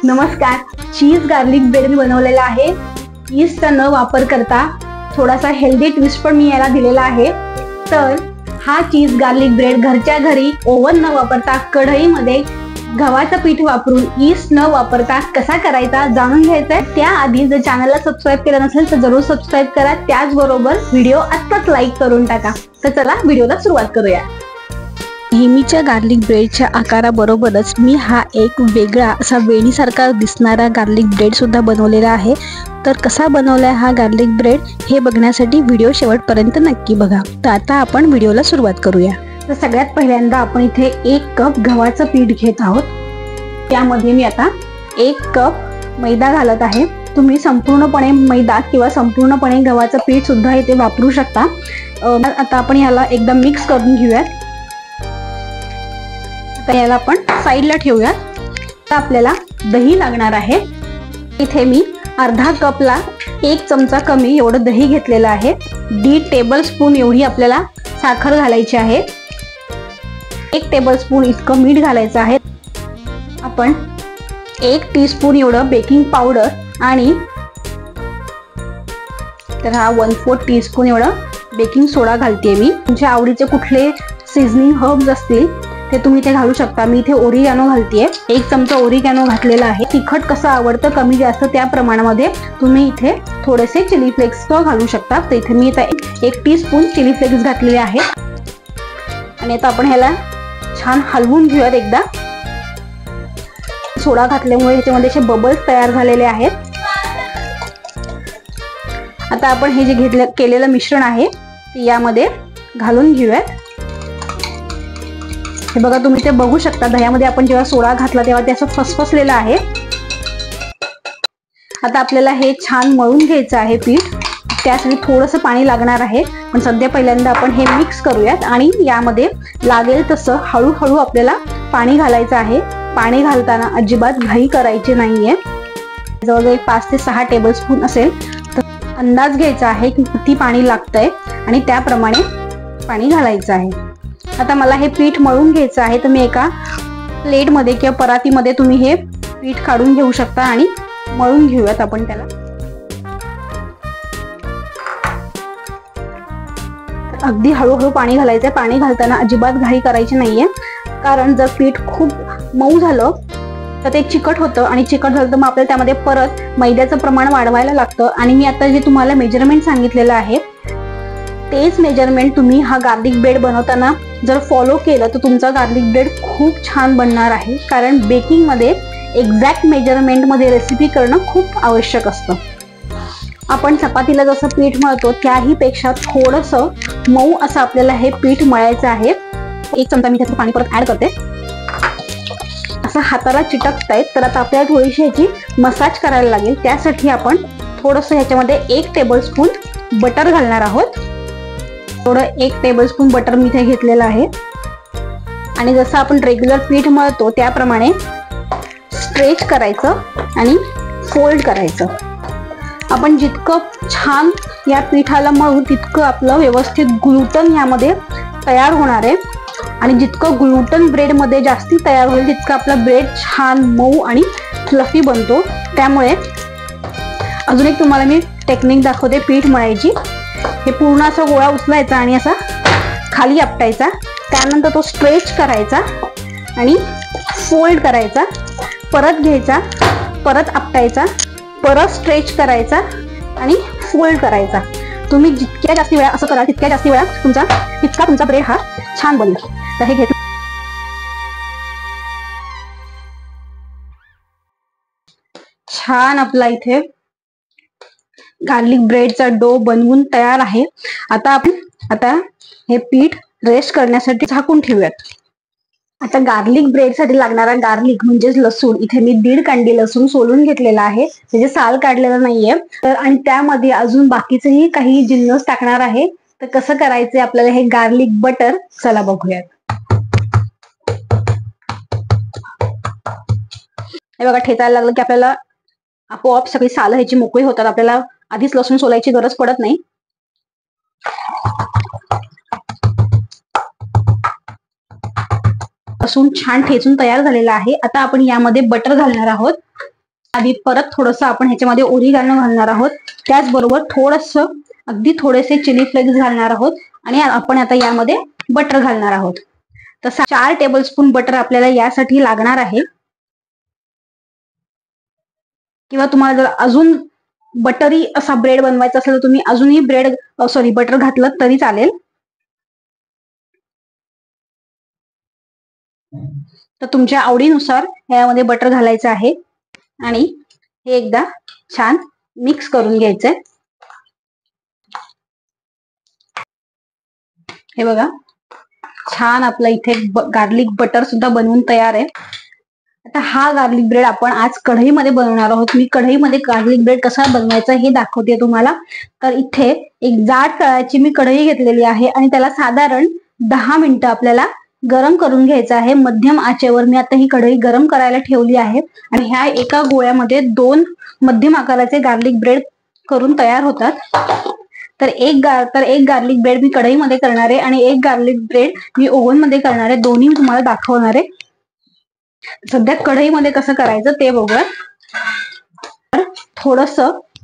नमस्कार. Cheese garlic bread मी बनवलेला आहे. यीस्टचा न वापर करता थोडासा हेल्दी ट्विस्ट पण मी याला दिलेला आहे. तर हा चीज गार्लिक ब्रेड घरच्या घरी ओव्हन न वापरता कढईमध्ये गव्हाचं पीठ वापरून यीस्ट न वापरता कसा करायचा जाणून घ्यायचा आहे. त्याआधी जर चॅनलला सबस्क्राईब केलं नसेल तर जरूर सबस्क्राईब करा. त्याचबरोबर व्हिडिओ आत्ताच लाईक करून टाका. तर चला व्हिडिओला सुरुवात करूया. नेहमीच्या गार्लिक ब्रेडच्या आकाराबरोबरच मी हा एक वेगळा असा वेणीसारखा दिसणारा गार्लिक ब्रेड सुद्धा बनवलेला आहे. तर कसा बनवलाय हा गार्लिक ब्रेड हे बघण्यासाठी व्हिडिओ शेवटपर्यंत नक्की बघा. तर आता आपण व्हिडिओला सुरुवात करूया. तर सगळ्यात पहिल्यांदा आपण इथे 1 कप गव्हाचं पीठ घेत आहोत. त्यामध्ये मी आता 1 कप मैदा घालत आहे. तुम्ही संपूर्णपणे मैदा किंवा संपूर्णपणे गव्हाचं पीठ सुद्धा इथे वापरू शकता. आता आपण याला एकदा मिक्स करून घेऊयात. आता याला आपण साईडला ठेवूयात. तर आपल्याला दही लागणार आहे. इथे मी अर्धा कपला 1 चमचा कमी एवढं दही घेतलेलं आहे. 1.5 टेबलस्पून एवढी आपल्याला साखर घालायची आहे. 1 टेबलस्पून इतकं मीठ घालायचं आहे. आपण 1 टीस्पून एवढं बेकिंग पावडर आणि तर हा 1/4 टीस्पून एवढं बेकिंग सोडा घालते मी. तुमच्या आवडीचे कुठले सीझनिंग हर्ब्स असतील ते तुम्ही इथे घालू शकता. मी इथे ओरिगॅनो घालतेय. 1 चमचा ओरिगॅनो घातलेला आहे. तिखट कसं आवडतं कमी जास्त त्या प्रमाणामध्ये तुम्ही इथे थोडेसे चिली फ्लेक्स घालू शकता. तर इथे मी इथे 1 टीस्पून चिली फ्लेक्स घातलेले आहे. आणि आता आपण ह्याला छान हलवून घेऊयात एकदा. सोडा घातल्यामुळे ह्याच्यामध्ये असे बबल्स तयार झालेले आहेत. आता आपण हे जे केलेलं मिश्रण आहे ते यामध्ये घालून घेऊयात. हे बघा तुम्ही ते बघू शकता. दह्यामध्ये आपण जेव्हा सोडा घातला तेव्हा ते असं फसफसलेलं आहे. आता आपल्याला हे छान मळून घ्यायचं आहे पीठ. त्यासाठी थोडंसं पाणी लागणार आहे. पण सध्या पहिल्यांदा आपण हे मिक्स करूयात आणि यामध्ये लागेल तसं हळूहळू आपल्याला पाणी घालायचं आहे. पाणी घालताना अजिबात घाई करायची नाहीये. जवळजवळ 5 ते 6 टेबलस्पून असेल. तर अंदाज घ्यायचा आहे की किती पाणी लागतंय आणि त्याप्रमाणे पाणी घालायचं आहे. आता मला हे पीठ मळून घ्यायचं आहे. तर मी एका प्लेटमध्ये किंवा परातीमध्ये तुम्ही हे पीठ काढून घेऊ शकता आणि मळून घेऊयात आपण त्याला. अगदी हळूहळू पाणी घालायचंय. पाणी घालताना अजिबात घाई करायची नाहीये. कारण जर पीठ खूप मऊ झालं तर ते चिकट होतं आणि चिकट झालं तर मग आपल्याला त्यामध्ये परत मैद्याचं प्रमाण वाढवायला लागतं. आणि मी आता जे तुम्हाला मेजरमेंट सांगितलेलं आहे तेच मेजरमेंट तुम्ही हा गार्लिक ब्रेड बनवताना जर फॉलो केलं तर तुमचा गार्लिक ब्रेड खूप छान बनणार आहे. कारण बेकिंगमध्ये एक्झॅक्ट मेजरमेंटमध्ये रेसिपी करणं खूप आवश्यक असतं. आपण चपातीला जसं पीठ मळतो त्याही पेक्षा थोडंसं मऊ असं आपल्याला हे पीठ मळायचं आहे. 1 चमचा मी त्याचं पाणी परत ऍड करते. असं हाताला चिटकतायत तर आता आपल्याला थोडीशी ह्याची मसाज करायला लागेल. त्यासाठी आपण थोडंसं ह्याच्यामध्ये 1 टेबलस्पून बटर घालणार आहोत. थोडं 1 टेबलस्पून बटर मी इथे घेतलेलं आहे. आणि जसं आपण रेग्युलर पीठ मळतो त्याप्रमाणे स्ट्रेच करायचं आणि फोल्ड करायचं. आपण जितकं छान या पीठाला मळू तितकं आपलं व्यवस्थित ग्लुटन यामध्ये तयार होणार आहे. आणि जितकं ग्लुटन ब्रेडमध्ये जास्ती तयार होईल तितकं आपला ब्रेड छान मऊ आणि फ्लफी बनतो. त्यामुळे अजून एक तुम्हाला मी टेक्निक दाखवते पीठ मळायची. हे पूर्ण असा गोळा उचलायचा आणि असा खाली आपटायचा. त्यानंतर तो स्ट्रेच करायचा आणि फोल्ड करायचा. परत घ्यायचा, परत आपटायचा, परत स्ट्रेच करायचा आणि फोल्ड करायचा. तुम्ही जितक्या जास्ती वेळा असं कराल तितक्या जास्ती वेळा तुमचा ब्रेड हा छान बनेल. तर हे घेतलं. छान आपला इथे गार्लिक ब्रेडचा डो बनवून तयार आहे. आता हे पीठ रेस्ट करण्यासाठी झाकून ठेवूयात. आता गार्लिक ब्रेडसाठी लागणारा गार्लिक म्हणजेच लसूण इथे मी 1.5 कांडी लसूण सोलून घेतलेला आहे. त्याचे साल काढलेलं नाहीये. तर आणि त्यामध्ये अजून बाकीचेही काही जिन्नस टाकणार आहे. तर कसं करायचंय आपल्याला हे गार्लिक बटर चला बघूयात. हे बघा ठेचायला लागलं की आपल्याला आपोआप सगळी सालं ह्याची मोकळी होतात. आपल्याला आधीच लसूण सोलायची गरज पडत नाही. लसूण छान ठेचून तयार झालेला आहे. आता आपण यामध्ये बटर घालणार आहोत. आधी परत थोडंसं आपण ह्याच्यामध्ये ओरिगानो घालणार आहोत. त्याचबरोबर अगदी थोडेसे चिली फ्लेक्स घालणार आहोत आणि आपण आता यामध्ये बटर घालणार आहोत. तर 4 टेबलस्पून बटर आपल्याला यासाठी लागणार आहे. किंवा तुम्हाला जर अजून बटरी असा ब्रेड बनवायचा असेल तर तुम्ही अजूनही बटर घातलं तरी चालेल. तर तुमच्या आवडीनुसार यामध्ये बटर घालायचं आहे आणि हे एकदा छान मिक्स करून घ्यायचंय. हे बघा, छान आपलं इथे गार्लिक बटर सुद्धा बनवून तयार आहे. आता हा गार्लिक ब्रेड आपण आज कढईमध्ये बनवणार आहोत. मी कढईमध्ये गार्लिक ब्रेड कसा बनवायचा हे दाखवते तुम्हाला. तर इथे एक जाड तळाची मी कढई घेतलेली आहे आणि त्याला साधारण 10 मिनिटं आपल्याला गरम करून घ्यायचं आहे. मध्यम आचेवर मी आता ही कढई गरम करायला ठेवली आहे आणि ह्या एका गोळ्यामध्ये 2 मध्यम आकाराचे गार्लिक ब्रेड करून तयार होतात. तर एक गार्लिक ब्रेड मी कढईमध्ये करणार आहे आणि एक गार्लिक ब्रेड मी ओव्हन मध्ये करणार आहे. दोन्ही मी तुम्हाला दाखवणार आहे. सध्या कढईमध्ये कसं करायचं ते बघूया. थोडस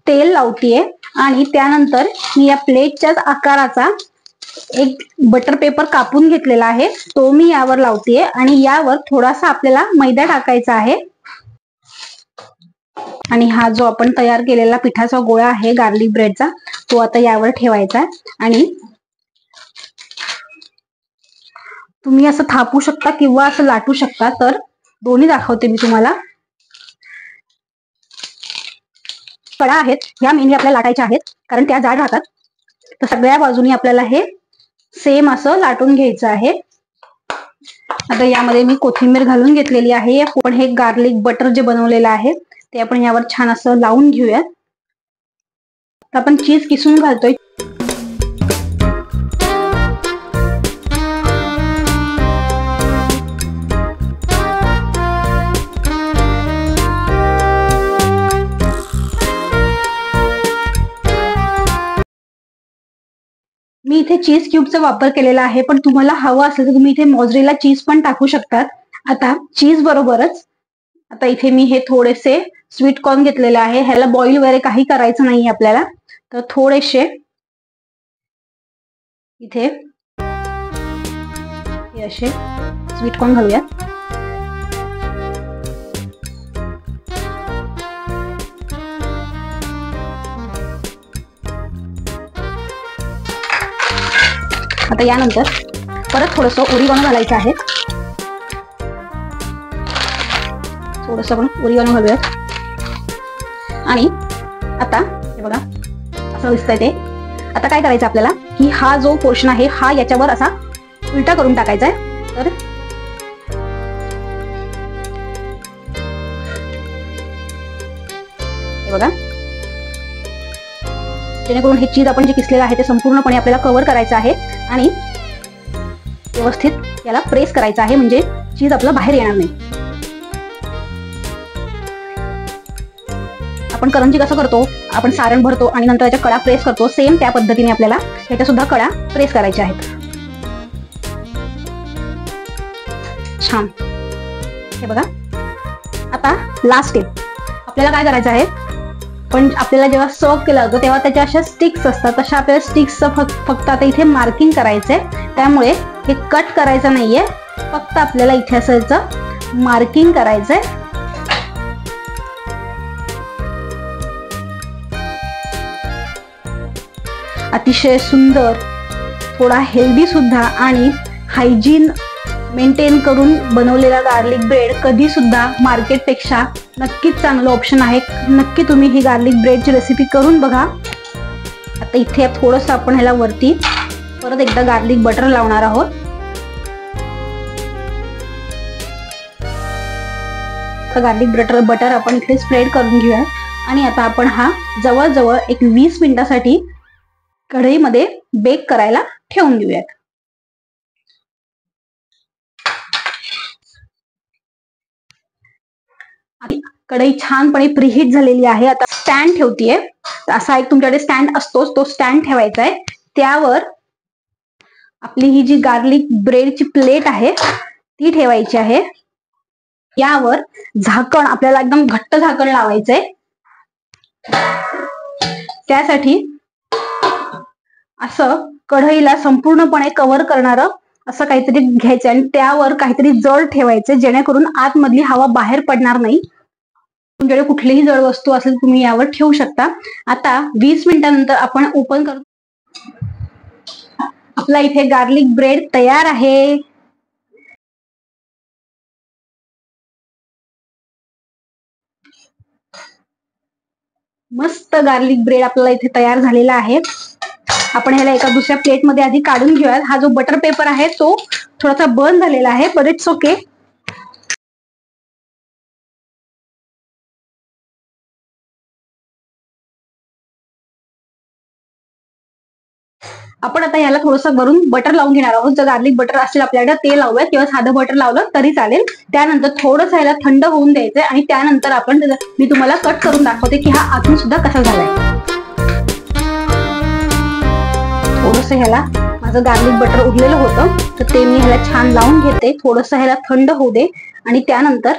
तेल लावतीये आणि त्यानंतर मी या प्लेटच्याच आकाराचा एक बटर पेपर कापून घेतलेला आहे, तो मी यावर लावतीये आणि यावर थोडासा आपल्याला मैदा टाकायचा आहे. आणि हा जो आपण तयार केलेला पिठाचा गोळा आहे गार्लिक ब्रेडचा, तो आता यावर ठेवायचा आहे. आणि तुम्ही असं थापू शकता किंवा असं लाटू शकता. तर दोन्ही दाखवते मी तुम्हाला. कडा आहेत ह्या मेनली आपल्याला लाटायच्या आहेत कारण त्या जाड राहतात. तर सगळ्या बाजूनी आपल्याला हे सेम असं लाटून घ्यायचं आहे. आता यामध्ये मी कोथिंबीर घालून घेतलेली आहे. पण हे गार्लिक बटर जे बनवलेलं आहे ते आपण यावर छान असं लावून घेऊयात. तर आपण चीज किसून घालतोय. मी इथे चीज क्यूबचा वापर केलेला आहे, पण तुम्हाला हवं असेल तर तुम्ही इथे मोझरेला चीज पण टाकू शकतात. आता चीज बरोबरच आता इथे मी हे थोडेसे स्वीट कॉर्न घेतलेले आहे. ह्याला बॉईल वगैरे काही करायचं नाही आपल्याला. तर थोडेसे इथे हे असे स्वीट कॉर्न घालूयात. आता यानंतर परत थोडंसं ओरिगानो घालायचं आहे. थोडंसं आपण ओरिगानो घालूयात. आणि आता हे बघा असं दिसतंय ते. आता काय करायचं आपल्याला की हा जो पोर्शन आहे हा याच्यावर असा उलटा करून टाकायचा आहे. तर हे बघा, जेणेकरून हे चीज आपण जे किसलेलं आहे ते संपूर्णपणे आपल्याला कव्हर करायचं आहे आणि व्यवस्थित याला प्रेस करायचं आहे, म्हणजे चीज आपलं बाहेर येणार नाही. आपण करंजी कसं करतो, आपण सारण भरतो आणि नंतर याच्या कडा प्रेस करतो, सेम त्या पद्धतीने आपल्याला याच्या सुद्धा कडा प्रेस करायच्या आहेत. छान. हे बघा, आता लास्ट स्टेप आपल्याला काय करायचं आहे. पण आपल्याला जेव्हा सर्व केलं होतं तेव्हा त्याच्या अशा स्टिक्स असतात, तशा आपल्याला स्टिक्सचं फक्त आता इथे मार्किंग करायचंय. त्यामुळे हे कट करायचं नाहीये, फक्त आपल्याला इथे असं मार्किंग करायचंय. अतिशय सुंदर, थोडा हेल्दी सुद्धा आणि हायजीन मेंटेन करून बनवलेला गार्लिक ब्रेड कधी सुद्धा मार्केटपेक्षा नक्कीच चांगलं ऑप्शन आहे. नक्की तुम्ही ही गार्लिक ब्रेडची रेसिपी करून बघा. आता इथे थोडंसं आपण ह्याला वरती परत एकदा गार्लिक बटर लावणार आहोत. गार्लिक बटर आपण इथे स्प्रेड करून घेऊया आणि आता आपण हा जवळजवळ एक 20 मिनिटासाठी कढईमध्ये बेक करायला ठेवून देऊयात. कढई छानपणे प्रीहीट झालेली आहे. आता स्टँड ठेवतीये. असा एक तुमच्याकडे स्टँड असतोच, तो स्टँड ठेवायचा आहे. त्यावर आपली ही जी गार्लिक ब्रेडची प्लेट आहे ती ठेवायची आहे. यावर झाकण, आपल्याला एकदम घट्ट झाकण लावायचंय. त्यासाठी असं कढईला संपूर्णपणे कव्हर करणारं असं काहीतरी घ्यायचं आणि त्यावर काहीतरी जड ठेवायचं, जेणेकरून आतमधली हवा बाहेर पडणार नाही. तुमच्याकडे कुठलीही जड वस्तू असेल तुम्ही यावर ठेवू शकता. आता 20 मिनिटांनंतर आपण ओपन करू. आपला इथे गार्लिक ब्रेड तयार आहे. मस्त गार्लिक ब्रेड आपल्याला इथे तयार झालेला आहे. आपण ह्याला एका दुसऱ्या प्लेटमध्ये आधी काढून घेऊयात. हा जो बटर पेपर आहे तो थोडासा बर्न झालेला आहे, बट इट्स ओके. आपण आता याला थोडंसं वरून बटर लावून घेणार आहोत. जर गार्लिक बटर असेल आपल्याकडे ते लावूयात किंवा साधं बटर लावलं तरी चालेल. त्यानंतर थोडंसं याला थंड होऊन द्यायचंय आणि त्यानंतर आपण मी तुम्हाला कट करून दाखवते की हा आतून सुद्धा कसा झालाय. थोडंसं ह्याला माझं गार्लिक बटर उरलेलं होतं तर ते मी ह्याला छान लावून घेते. थोडंसं ह्याला थंड होऊ दे आणि त्यानंतर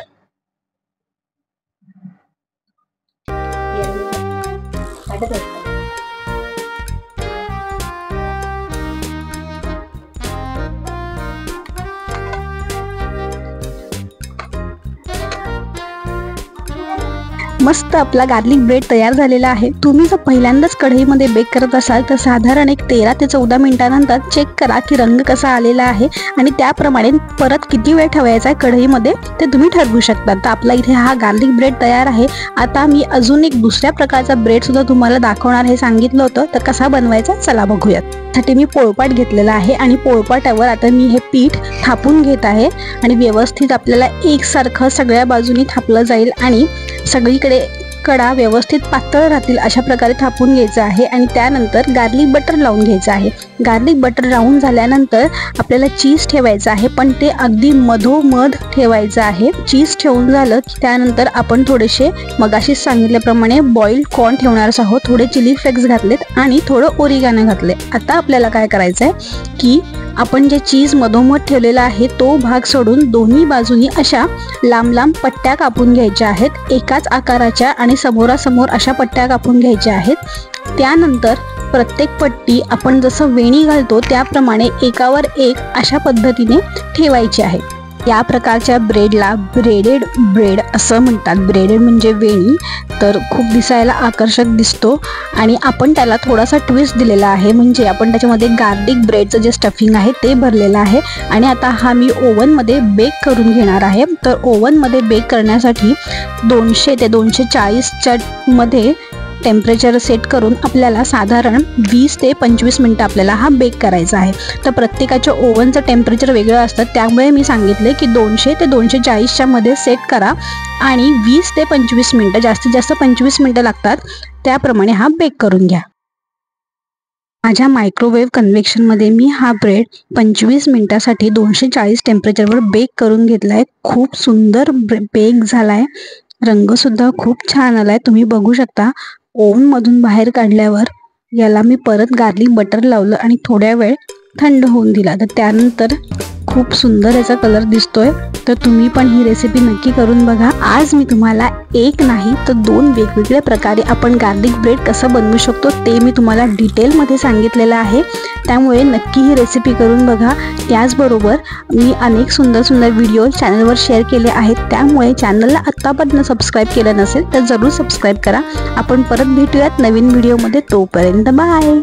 मस्त आपला गार्लिक ब्रेड तयार झालेला आहे. तुम्ही जर पहिल्यांदाच कढईमध्ये बेक करत असाल तर साधारण एक 13 ते 14 मिनिटांनंतर चेक करा की रंग कसा आलेला आहे आणि त्याप्रमाणे परत किती वेळ ठेवायचा आहे कढईमध्ये ते तुम्ही ठरवू शकता. तर आपला इथे हा गार्लिक ब्रेड तयार आहे. आता मी अजून एक दुसऱ्या प्रकारचा ब्रेड सुद्धा तुम्हाला दाखवणार हे सांगितलं होतं, तर कसा बनवायचा चला बघूयात. त्यासाठी मी पोळपाट घेतलेला आहे आणि पोळपाटावर आता मी हे पीठ थापून घेत आहे आणि व्यवस्थित आपल्याला एकसारखं सगळ्या बाजूनी थापलं जाईल आणि सगळीकडे कडा व्यवस्थित पातळ राहतील अशा प्रकारे थापून घ्यायचं आहे. आणि त्यानंतर गार्लिक बटर लावून घ्यायचं आहे. गार्लिक बटर लावून झाल्यानंतर आपल्याला चीज ठेवायचं आहे, पण ते अगदी मधोमध ठेवायचं आहे. चीज ठेवून झालं की त्यानंतर आपण थोडेसे मगाशीच सांगितल्याप्रमाणे बॉइल्ड कॉर्न ठेवणार आहोत. थोडे चिली फ्लेक्स घातलेत आणि थोडं ओरिगानो घातले. आता आपल्याला काय करायचं आहे की आपण जे चीज मधोमध ठेवलेला आहे तो भाग सोडून दोन्ही बाजूनी अशा लांब लांब पट्ट्या कापून घ्यायच्या आहेत. एकाच आकाराच्या आणि समोरासमोर अशा पट्ट्या कापून घ्यायच्या आहेत. त्यानंतर प्रत्येक पट्टी आपण जसं वेणी घालतो त्याप्रमाणे एकावर एक अशा पद्धतीने ठेवायची आहे. या प्रकारच्या ब्रेडला ब्रेडेड ब्रेड असं म्हणतात. ब्रेडेड म्हणजे वेणी, तर खूप दिसायला आकर्षक दिसतो आणि आपण त्याला थोडासा ट्विस्ट दिलेला आहे, म्हणजे आपण त्याच्यामध्ये गार्लिक ब्रेडचं जे स्टफिंग आहे ते भरलेलं आहे. आणि आता हा मी ओव्हनमध्ये बेक करून घेणार आहे. तर ओव्हनमध्ये बेक करण्यासाठी 200 ते 240च्या मध्ये टेम्परेचर सेट करून आपल्याला साधारण 20 ते 25 मिनिटं आपल्याला हा बेक करायचा आहे. तर प्रत्येकाच्या ओव्हनचं टेम्परेचर वेगळं असतं, त्यामुळे मी सांगितले की 200 ते 240च्या मध्ये सेट करा आणि 20 ते 25 मिनिटं, जास्तीत जास्त 25 मिनिटं लागतात, त्याप्रमाणे हा बेक करून घ्या. माझ्या मायक्रोवेव्ह कन्व्हेक्शनमध्ये मी हा ब्रेड 25 मिनिटासाठी 240 टेम्परेचरवर बेक करून घेतला आहे. खूप सुंदर बेक झाला आहे. रंगसुद्धा खूप छान आला आहे, तुम्ही बघू शकता. ओव्हनमधून बाहेर काढल्यावर याला मी परत गार्लिक बटर लावलं आणि थोड्या वेळ थंड होऊन दिला. तर त्यानंतर खूप सुंदर याचा कलर दिसतोय. तर तुम्ही पण ही रेसिपी नक्की करून बघा. आज मी तुम्हाला एक नाही तर 2 वेगवेगळ्या प्रकारे आपण गार्लिक ब्रेड कसं बनवू शकतो ते मी तुम्हाला डिटेलमध्ये सांगितलेलं आहे, त्यामुळे नक्की ही रेसिपी करून बघा. त्याचबरोबर मी अनेक सुंदर सुंदर व्हिडिओ चॅनलवर शेअर केले आहेत, त्यामुळे चॅनलला आत्तापर्यंत सबस्क्राईब केलं नसेल तर जरूर सबस्क्राईब करा. आपण परत भेटूयात नवीन व्हिडिओमध्ये. तोपर्यंत बाय.